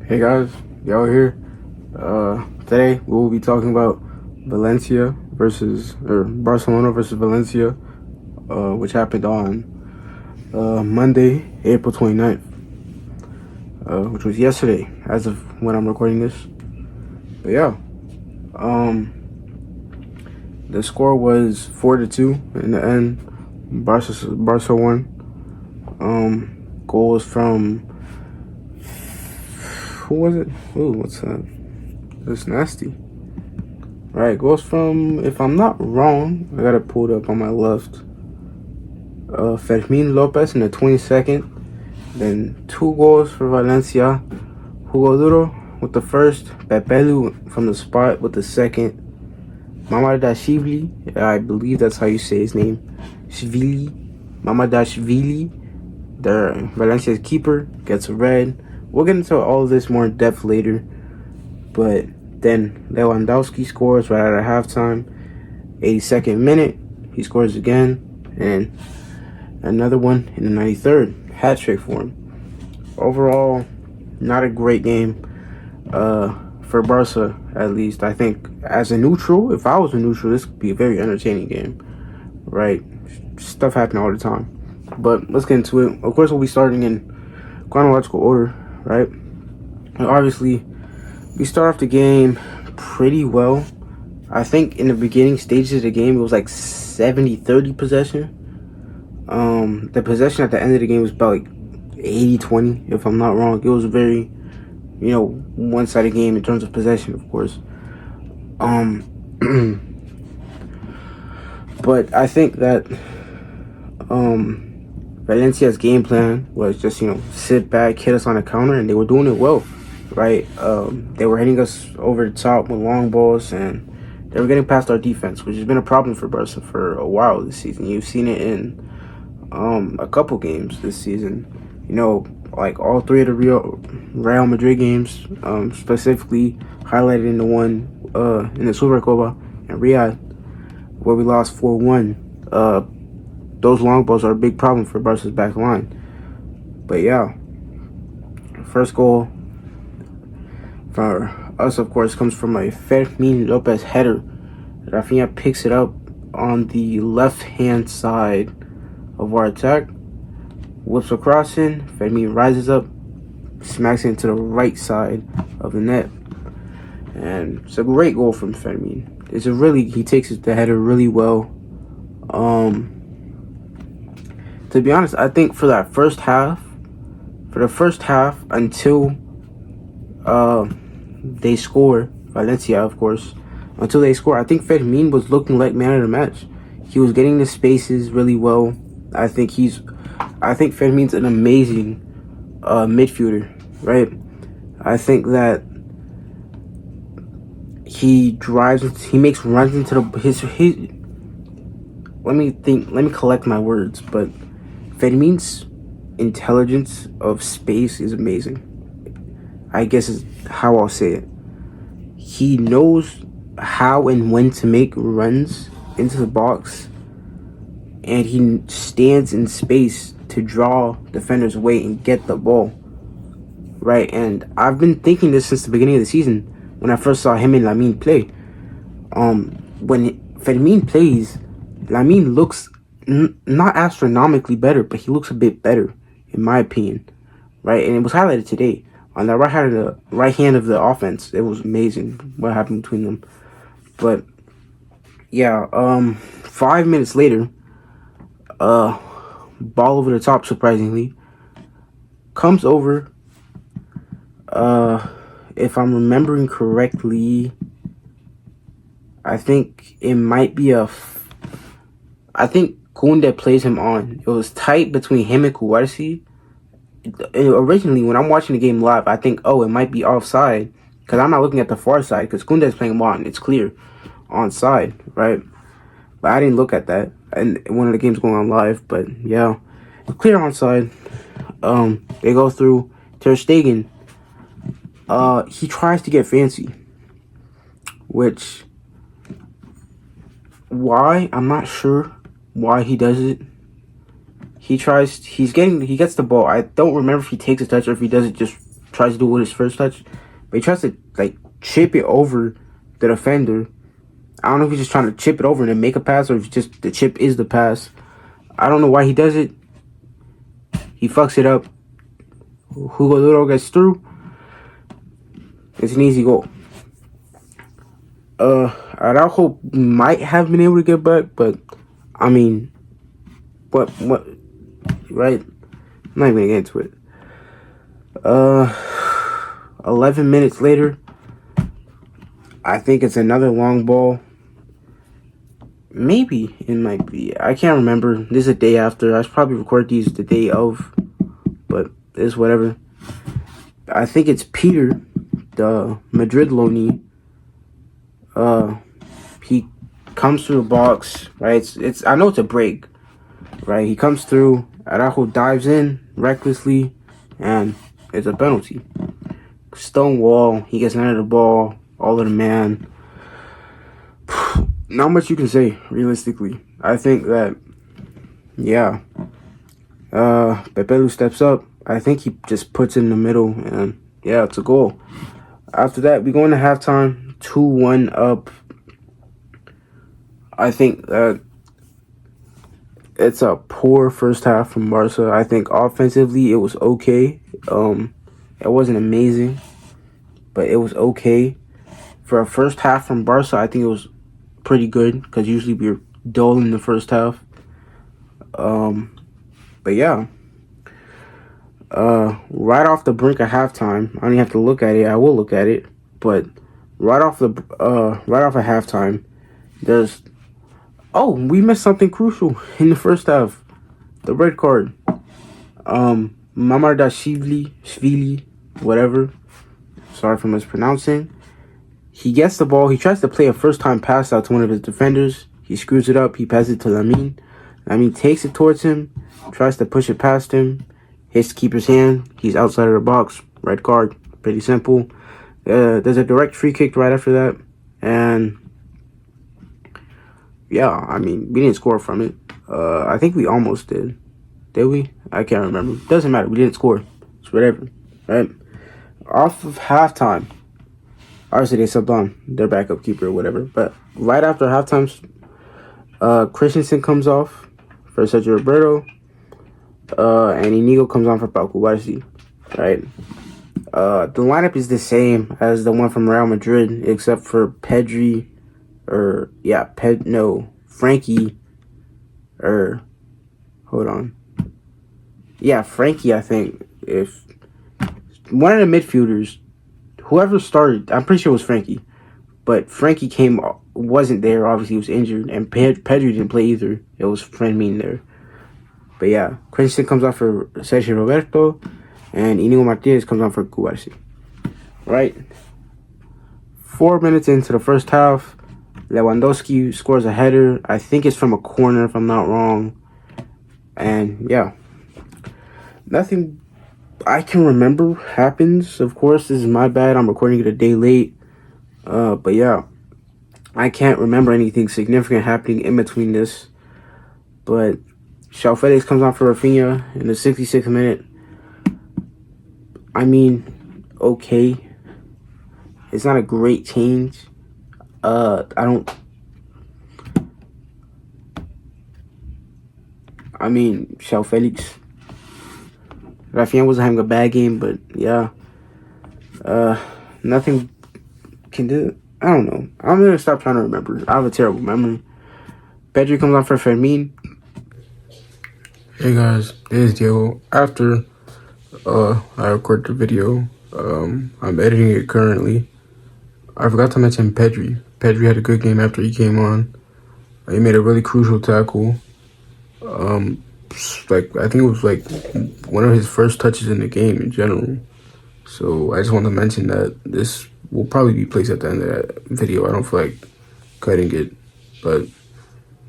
Hey guys, y'all here. Today we will be talking about Barcelona versus Valencia, which happened on Monday, April 29th, which was yesterday, as of when I'm recording this. But yeah, the score was 4-2 in the end. Barca won. Goals from who was it? Ooh, what's that? That's nasty. Right, goes from, if I'm not wrong, I got it pulled up on my left. Fermin Lopez in the 22nd. Then 2 goals for Valencia. Hugo Duro with the first. Pepelu from the spot with the second. Mamadashvili, I believe that's how you say his name. Mamadashvili, the Valencia's keeper, gets a red. We'll get into all of this more in depth later. But then Lewandowski scores right at halftime. 82nd minute, he scores again. And another one in the 93rd. Hat trick for him. Overall, not a great game for Barca, at least. I think as a neutral, if I was a neutral, this could be a very entertaining game. Right? Stuff happen all the time. But let's get into it. Of course, we'll be starting in chronological order, right? And obviously, we start off the game pretty well. I think in the beginning stages of the game, it was like 70-30 possession. The possession at the end of the game was about like 80-20, if I'm not wrong. It was a very, one-sided game in terms of possession, of course. But I think that Valencia's game plan was just, sit back, hit us on a counter, and they were doing it well, right? They were hitting us over the top with long balls, and they were getting past our defense, which has been a problem for Barca for a while this season. You've seen it in a couple games this season. Like all 3 of the Real Madrid games, specifically highlighted in the one in the Supercopa in Riyadh, where we lost 4-1. Those long balls are a big problem for Barca's back line. But yeah, first goal for us, of course, comes from a Fermin Lopez header. Rafinha picks it up on the left-hand side of our attack, whips across in. Fermin rises up, smacks it into the right side of the net, and it's a great goal from Fermin. He takes the header really well. To be honest, I think for the first half until they score, Valencia, of course, until they score, I think Fermin was looking like man of the match. He was getting the spaces really well. I think Fermin's an amazing midfielder, right? I think that he makes runs into his let me collect my words, but Fermin's intelligence of space is amazing. I guess is how I'll say it. He knows how and when to make runs into the box, and he stands in space to draw defenders away and get the ball, right? And I've been thinking this since the beginning of the season when I first saw him and Lamine play. When Fermin plays, Lamine looks not astronomically better, but he looks a bit better, in my opinion, right? And it was highlighted today on the right hand of the offense. It was amazing what happened between them. But yeah, 5 minutes later, ball over the top, surprisingly, comes over. If I'm remembering correctly, I think it might be I think Koundé plays him on. It was tight between him and Kouarsi. Originally, when I'm watching the game live, I think, it might be offside, because I'm not looking at the far side, because Koundé is playing him on. It's clear onside, right? But I didn't look at that, and one of the games going on live. But yeah, clear onside. They go through Ter Stegen. He tries to get fancy, which, why? I'm not sure why he does it. He gets the ball. I don't remember if he takes a touch or if he does it just tries to do with his first touch, but he tries to like chip it over the defender. I don't know if he's just trying to chip it over and then make a pass, or if just the chip is the pass. I don't know why he does it. He fucks it up. Hugo Duro gets through. It's an easy goal. Araujo might have been able to get back, but I mean, what, right? I'm not even gonna get into it. 11 minutes later, I think it's another long ball. Maybe it might be. I can't remember. This is a day after. I should probably record these the day of, but it's whatever. I think it's Peter, the Madrid loanee. He comes through the box, right? It's I know it's a break, right? He comes through. Araujo dives in recklessly, and it's a penalty. Stone wall. He gets none of the ball. All of the man. Not much you can say, realistically. I think that, yeah. Pepelu steps up. I think he just puts it in the middle, and yeah, it's a goal. After that, we go into halftime, 2-1 up. I think that it's a poor first half from Barca. I think offensively it was okay. It wasn't amazing, but it was okay. For a first half from Barca, I think it was pretty good, because usually we're dull in the first half. But yeah. Right off the brink of halftime, I don't even have to look at it. I will look at it, but right off of halftime, we missed something crucial in the first half. The red card. Mamardashvili, whatever. Sorry for mispronouncing. He gets the ball. He tries to play a first-time pass out to one of his defenders. He screws it up. He passes it to Lamine. Lamine takes it towards him, tries to push it past him, hits the keeper's hand. He's outside of the box. Red card. Pretty simple. There's a direct free kick right after that. And, yeah, I mean, we didn't score from it. I think we almost did. Did we? I can't remember. Doesn't matter. We didn't score. It's whatever. Right? Off of halftime. Obviously, they subbed on their backup keeper or whatever. But right after halftime, Christensen comes off for Sergio Roberto. And Inigo comes on for Pau Cubarsí. Right? The lineup is the same as the one from Real Madrid, except for Frankie. Hold on. Yeah, Frankie, I think. If one of the midfielders, whoever started, I'm pretty sure it was Frankie. But Frankie wasn't there. Obviously, he was injured. And Pedri didn't play either. It was Fermin there. But yeah, Christensen comes on for Sergio Roberto. And Inigo Martinez comes on for Cubarsí. Right? 4 minutes into the first half, Lewandowski scores a header. I think it's from a corner, if I'm not wrong. And yeah, nothing I can remember happens. Of course, this is my bad. I'm recording it a day late. But yeah, I can't remember anything significant happening in between this. But João Felix comes on for Rafinha in the 66th minute. I mean, okay. It's not a great change. João Felix. Rafinha wasn't having a bad game, but yeah. Nothing can do. I don't know. I'm gonna stop trying to remember. I have a terrible memory. Pedri comes on for Fermin. Hey guys, this is Diego. After I record the video, I'm editing it currently. I forgot to mention Pedri. Pedri had a good game after he came on. He made a really crucial tackle. I think it was like one of his first touches in the game in general. So I just want to mention that this will probably be placed at the end of that video. I don't feel like cutting it, but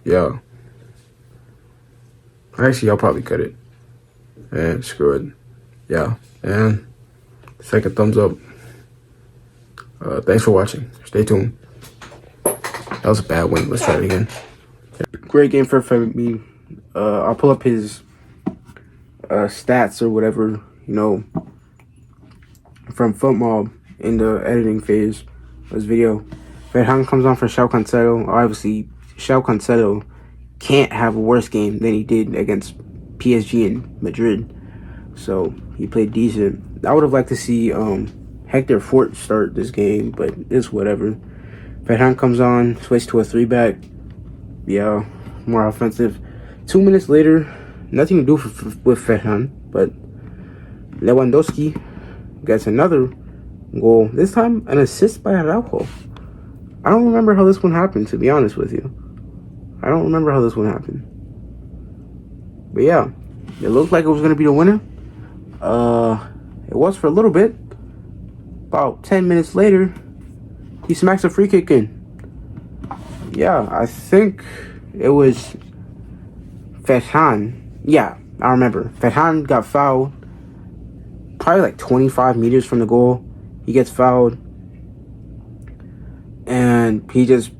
yeah. Actually, I'll probably cut it. And screw it. Yeah. And second thumbs up. Thanks for watching. Stay tuned. That was a bad win. Let's try it again. Great game for me. I'll pull up his stats or whatever, from Footmob in the editing phase of this video. Ferhan comes on for João Cancelo. Obviously, João Cancelo can't have a worse game than he did against PSG and Madrid. So he played decent. I would have liked to see Hector Fort start this game, but it's whatever. Ferhan comes on, switch to a 3-back. Yeah, more offensive. 2 minutes later, nothing to do with Ferhan, but Lewandowski gets another goal. This time, an assist by Araujo. I don't remember how this one happened, to be honest with you. I don't remember how this one happened. But yeah, it looked like it was going to be the winner. It was for a little bit. About 10 minutes later, he smacks a free kick in. Yeah, I think it was Ferhan. Yeah, I remember. Ferhan got fouled. Probably like 25 meters from the goal. He gets fouled. And he gets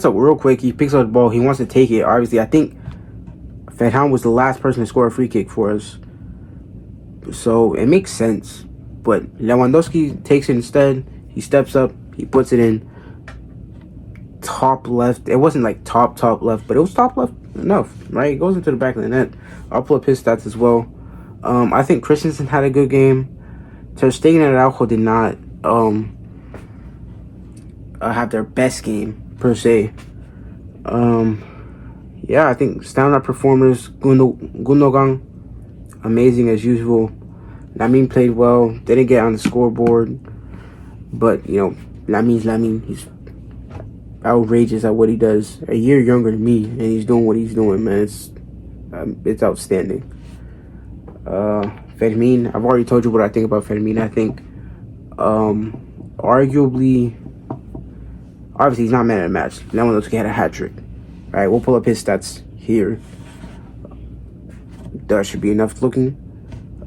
up real quick. He picks up the ball. He wants to take it. Obviously, I think Ferhan was the last person to score a free kick for us. So it makes sense. But Lewandowski takes it instead. He steps up. He puts it in. Top left. It wasn't like top left, but it was top left enough, right? It goes into the back of the net. I'll pull up his stats as well. I think Christensen had a good game. Ter Stegen and Araujo did not have their best game per se. Yeah, I think standout performers. Gundogan, amazing as usual. Lamine played well. Didn't get on the scoreboard, but you know, Lamine. He's outrageous at what he does. A year younger than me, and he's doing what he's doing, man. It's outstanding. Fermin, I've already told you what I think about Fermin. I think arguably, obviously he's not man of the match. Lewandowski had a hat-trick. Alright, we'll pull up his stats here. That should be enough looking.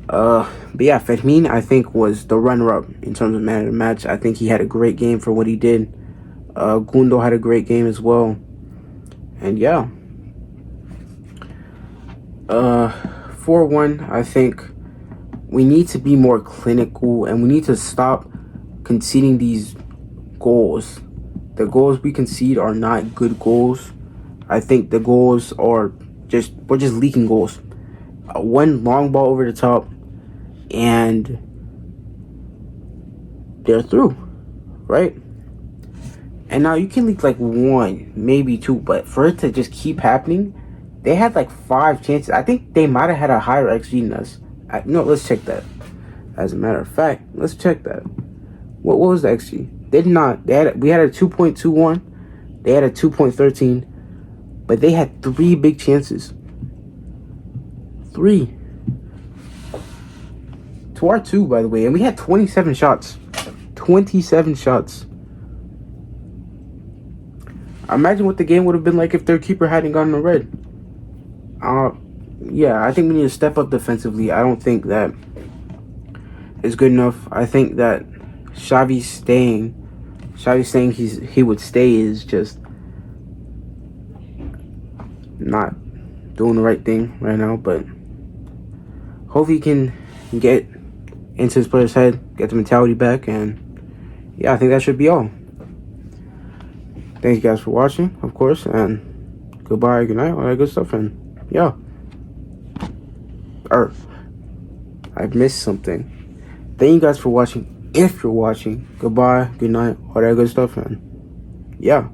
But yeah, Fermin, I think, was the runner-up in terms of man of the match. I think he had a great game for what he did. Gundo had a great game as well. And yeah. 4-1, I think we need to be more clinical and we need to stop conceding these goals. The goals we concede are not good goals. I think the goals are we're just leaking goals. One long ball over the top and they're through, right? And now you can leak like one, maybe two, but for it to just keep happening, they had like 5 chances. I think they might have had a higher XG than us. No, let's check that. As a matter of fact, let's check that. What was the XG? They did not. We had a 2.21. They had a 2.13. But they had 3 big chances. 3. To our 2, by the way. And we had 27 shots. 27 shots. Imagine what the game would have been like if their keeper hadn't gotten a red. Yeah, I think we need to step up defensively. I don't think that is good enough. I think that Xavi saying he would stay is just not doing the right thing right now. But hopefully he can get into his player's head, get the mentality back, and yeah, I think that should be all. Thank you guys for watching, of course, and goodbye, good night, all that good stuff, and yeah. I missed something. Thank you guys for watching. If you're watching, goodbye, good night, all that good stuff, and yeah.